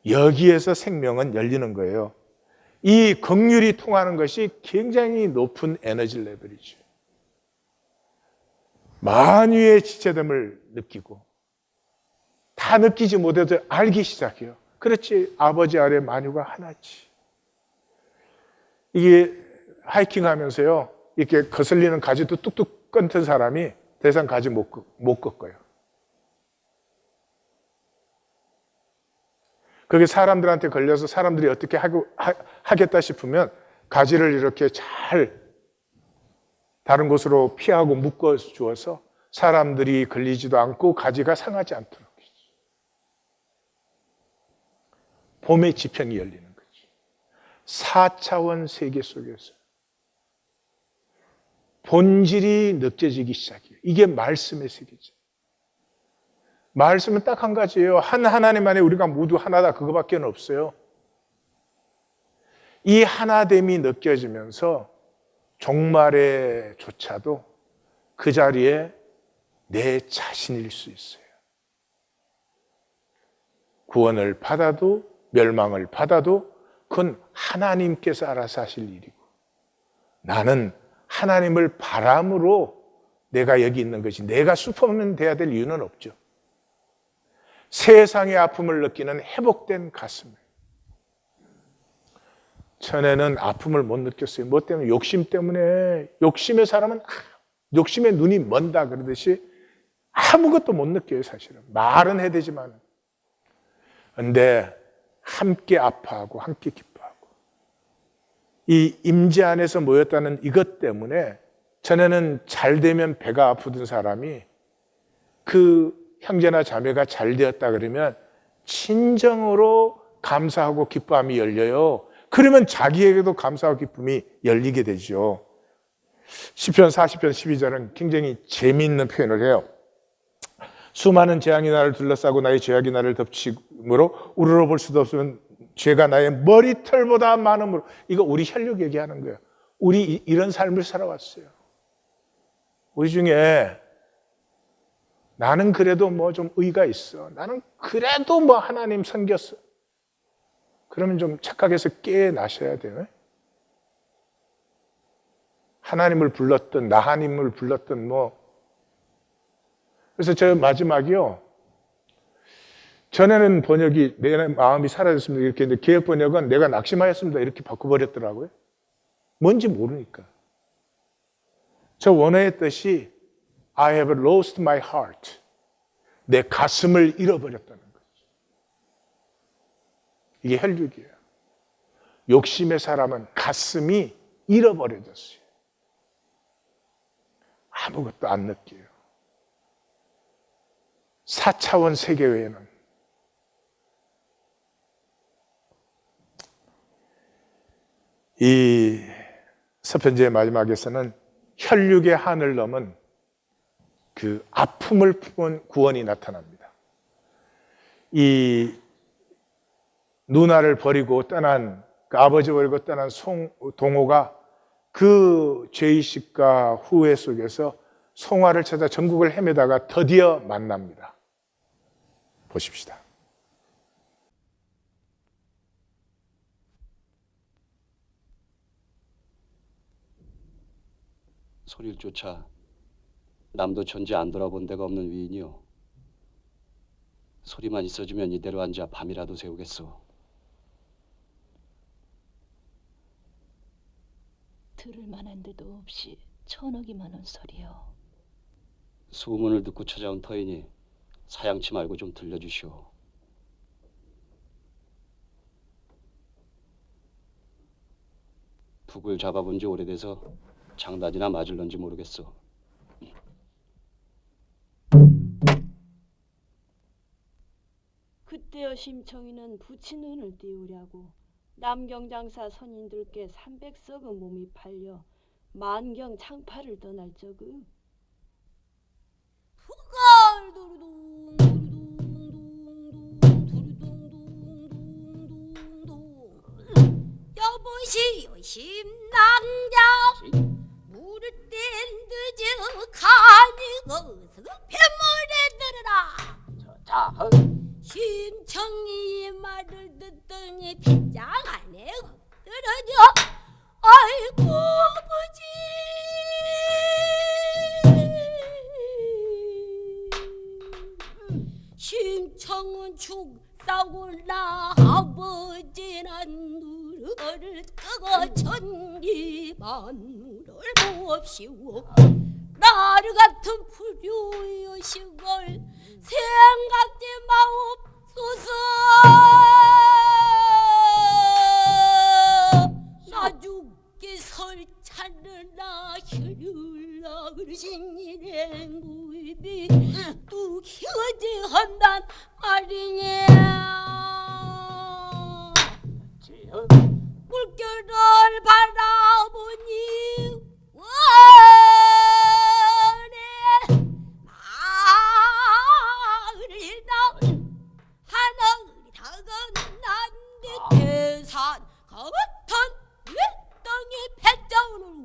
여기에서 생명은 열리는 거예요. 이 긍휼이 통하는 것이 굉장히 높은 에너지 레벨이죠. 만유의 지체됨을 느끼고 다 느끼지 못해도 알기 시작해요. 그렇지, 아버지 아래 만유가 하나지. 이게 하이킹 하면서요, 이렇게 거슬리는 가지도 뚝뚝 끊던 사람이 더 이상 가지 못 꺾어요. 그게 사람들한테 걸려서 사람들이 어떻게 하겠다 싶으면 가지를 이렇게 잘 다른 곳으로 피하고 묶어 주어서 사람들이 걸리지도 않고 가지가 상하지 않도록. 봄의 지평이 열리는 거죠. 4차원 세계 속에서 본질이 느껴지기 시작해요. 이게 말씀의 세계죠. 말씀은 딱 한 가지예요. 한 하나님 안에 우리가 모두 하나다, 그거밖에 없어요. 이 하나됨이 느껴지면서 종말에조차도 그 자리에 내 자신일 수 있어요. 구원을 받아도 멸망을 받아도 그건 하나님께서 알아서 하실 일이고, 나는 하나님을 바람으로 내가 여기 있는 것이, 내가 슈퍼맨 돼야 될 이유는 없죠. 세상의 아픔을 느끼는 회복된 가슴. 전에는 아픔을 못 느꼈어요. 뭐 때문에? 욕심 때문에. 욕심의 사람은 욕심에 눈이 먼다 그러듯이 아무것도 못 느껴요, 사실은. 말은 해야 되지만. 근데 함께 아파하고 함께 기뻐하고, 이 임재 안에서 모였다는 이것 때문에 전에는 잘 되면 배가 아프던 사람이 그 형제나 자매가 잘 되었다 그러면 진정으로 감사하고 기뻐함이 열려요. 그러면 자기에게도 감사와 기쁨이 열리게 되죠. 시편 40편 12절은 굉장히 재미있는 표현을 해요. 수많은 재앙이 나를 둘러싸고 나의 죄악이 나를 덮치므로 우러러 볼 수도 없으면 죄가 나의 머리털보다 많음으로. 이거 우리 혈육 얘기하는 거예요. 우리 이런 삶을 살아왔어요. 우리 중에 나는 그래도 뭐 좀 의가 있어, 나는 그래도 뭐 하나님 섬겼어, 그러면 좀 착각해서 깨어나셔야 돼요. 하나님을 불렀던, 나하님을 불렀던 뭐. 그래서 저 마지막이요, 전에는 번역이 내 마음이 사라졌습니다 이렇게 했는데, 개역 번역은 내가 낙심하였습니다 이렇게 바꿔버렸더라고요. 뭔지 모르니까. 저 원어의 뜻이 I have lost my heart. 내 가슴을 잃어버렸다는 거죠. 이게 혈육이에요. 욕심의 사람은 가슴이 잃어버려졌어요. 아무것도 안 느껴요. 4차원 세계 외에는. 이 서편제의 마지막에서는 혈육의 한을 넘은 그 아픔을 품은 구원이 나타납니다. 이 누나를 버리고 떠난, 그 아버지 버리고 떠난 동호가 그 죄의식과 후회 속에서 송화를 찾아 전국을 헤매다가 드디어 만납니다. 보십시다. 소리를 쫓아 남도 천지 안 돌아본 데가 없는 위인이요, 소리만 있어주면 이대로 앉아 밤이라도 새우겠소. 들을 만한 데도 없이 천억이 많은 소리요. 소문을 듣고 찾아온 터이니 사양치 말고 좀 들려주시오. 북을 잡아본 지 오래돼서 장단이나 맞을런지 모르겠소. 그때여 심청이는 부친 은을 띄우려고 남경장사 선인들께 300석의 몸이 팔려 만경 창파를 떠날 적의 푸갈 두루둥 두루둥 여보시오 심낭자 물을 땐 늦어 가니고서 뱃물에 들으라. 자, 심청이 말을 듣더니 빗장 안에 엎드러져 아이고 아버지. 심청은 죽사고 나 아버지란 누를 뜨거 천기만물을 몹시오. 나를 같은 불효의식을 생각지 마옵소서. 나 죽기 설찬으나 혈유라 그러신 일행 구입이 뚝 혀지한단 말이냐. 물결을 바라보니 원의 마을이다. 하늘이 다가난데 태산 같은 이 땅의 백정을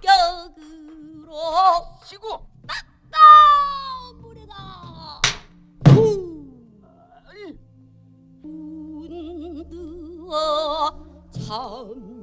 격으로 시고 따 무례가 운드어 참겨우나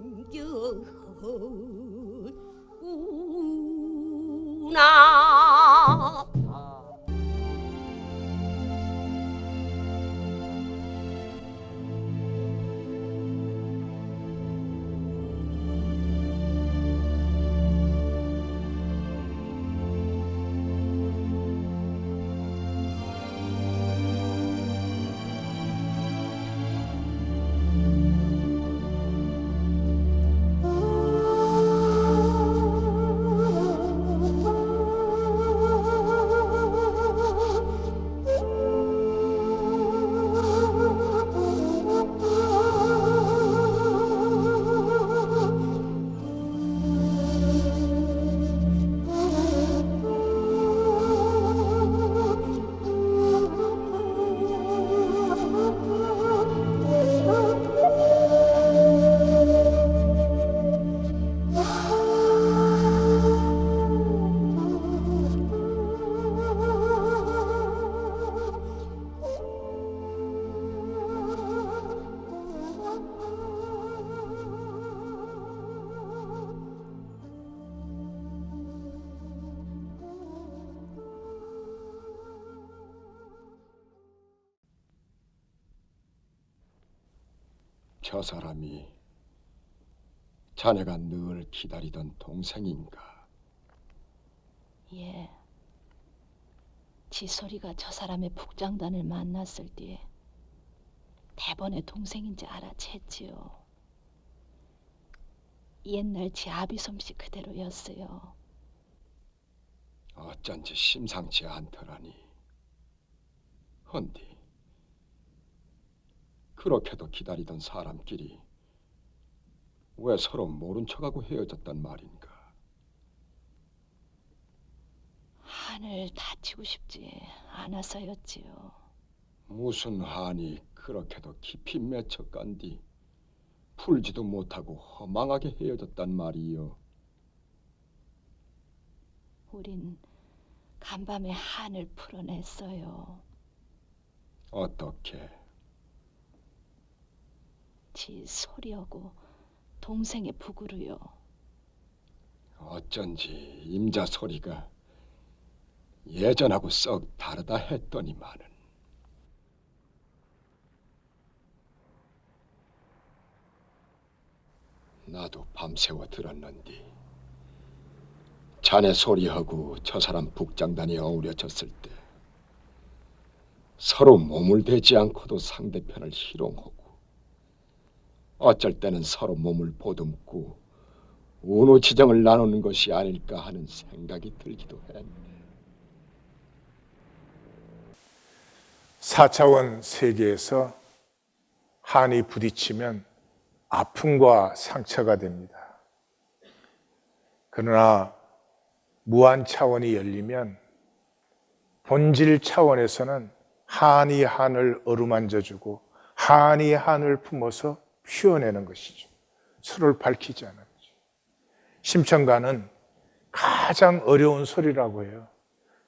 저 사람이 자네가 늘 기다리던 동생인가? 예. 지소리가 저 사람의 북장단을 만났을 뒤에 대번의 동생인지 알아챘지요. 옛날 지 아비 솜씨 그대로였어요. 어쩐지 심상치 않더라니. 헌디 그렇게도 기다리던 사람끼리 왜 서로 모른 척하고 헤어졌단 말인가? 한을 다치고 싶지 않아서였지요. 무슨 한이 그렇게도 깊이 맺혀간 뒤 풀지도 못하고 허망하게 헤어졌단 말이요. 우린 간밤에 한을 풀어냈어요. 어떻게? 지 소리하고 동생의 부부로요. 어쩐지 임자 소리가 예전하고 썩 다르다 했더니만은. 나도 밤새워 들었는디 자네 소리하고 저 사람 북장단이 어우러졌을 때 서로 몸을 대지 않고도 상대편을 희롱하고 어쩔 때는 서로 몸을 보듬고 운우 지정을 나누는 것이 아닐까 하는 생각이 들기도 했네. 4차원 세계에서 한이 부딪히면 아픔과 상처가 됩니다. 그러나 무한 차원이 열리면 본질 차원에서는 한이 한을 어루만져주고 한이 한을 품어서 피워내는 것이죠. 서로를 밝히지 않는 거죠. 심청가는 가장 어려운 소리라고 해요.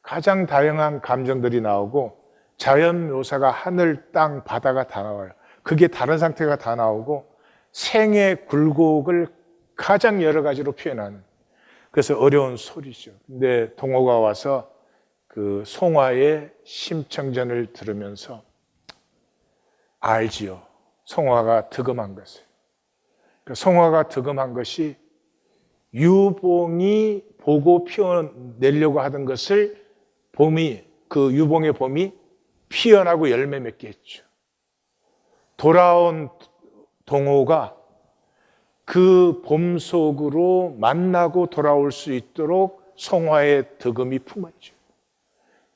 가장 다양한 감정들이 나오고 자연 묘사가 하늘, 땅, 바다가 다 나와요. 그게 다른 상태가 다 나오고 생의 굴곡을 가장 여러 가지로 표현하는, 그래서 어려운 소리죠. 근데 동호가 와서 그 송화의 심청전을 들으면서 알지요. 송화가 득음한 것을. 송화가 득음한 것이 유봉이 보고 피워내려고 하던 것을 그 유봉의 봄이 피어나고 열매 맺게 했죠. 돌아온 동호가 그 봄 속으로 만나고 돌아올 수 있도록 성화의 득음이 품었죠.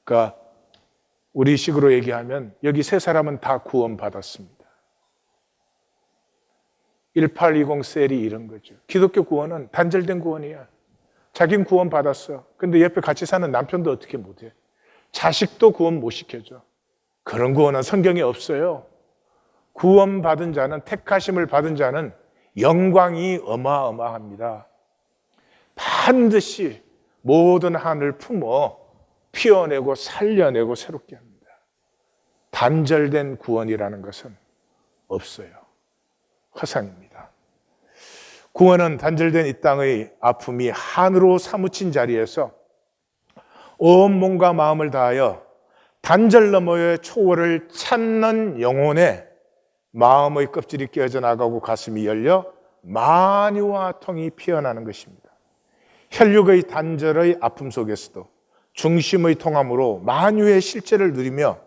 그러니까 우리 식으로 얘기하면 여기 세 사람은 다 구원받았습니다. 1820 셀이 이런 거죠. 기독교 구원은 단절된 구원이야. 자긴 구원받았어. 근데 옆에 같이 사는 남편도 어떻게 못해. 자식도 구원 못 시켜줘. 그런 구원은 성경에 없어요. 구원받은 자는, 택하심을 받은 자는 영광이 어마어마합니다. 반드시 모든 한을 품어 피워내고 살려내고 새롭게 합니다. 단절된 구원이라는 것은 없어요. 허상입니다. 구원은 단절된 이 땅의 아픔이 한으로 사무친 자리에서 온 몸과 마음을 다하여 단절 너머의 초월을 찾는 영혼의 마음의 껍질이 깨어져 나가고 가슴이 열려 만유와 통이 피어나는 것입니다. 혈육의 단절의 아픔 속에서도 중심의 통함으로 만유의 실제를 누리며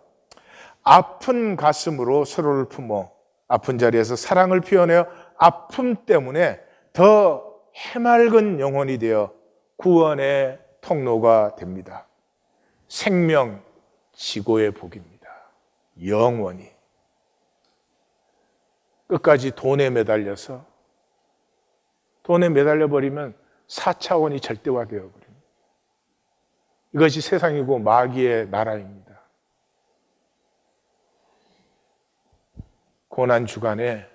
아픈 가슴으로 서로를 품어 아픈 자리에서 사랑을 피워내어 아픔 때문에 더 해맑은 영혼이 되어 구원의 통로가 됩니다. 생명 지고의 복입니다. 영원히 끝까지 돈에 매달려 버리면 4차원이 절대화되어 버립니다. 이것이 세상이고 마귀의 나라입니다. 고난 주간에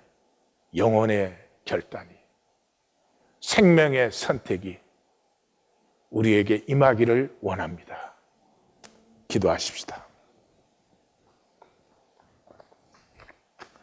영혼의 결단이, 생명의 선택이 우리에게 임하기를 원합니다. 기도하십시다.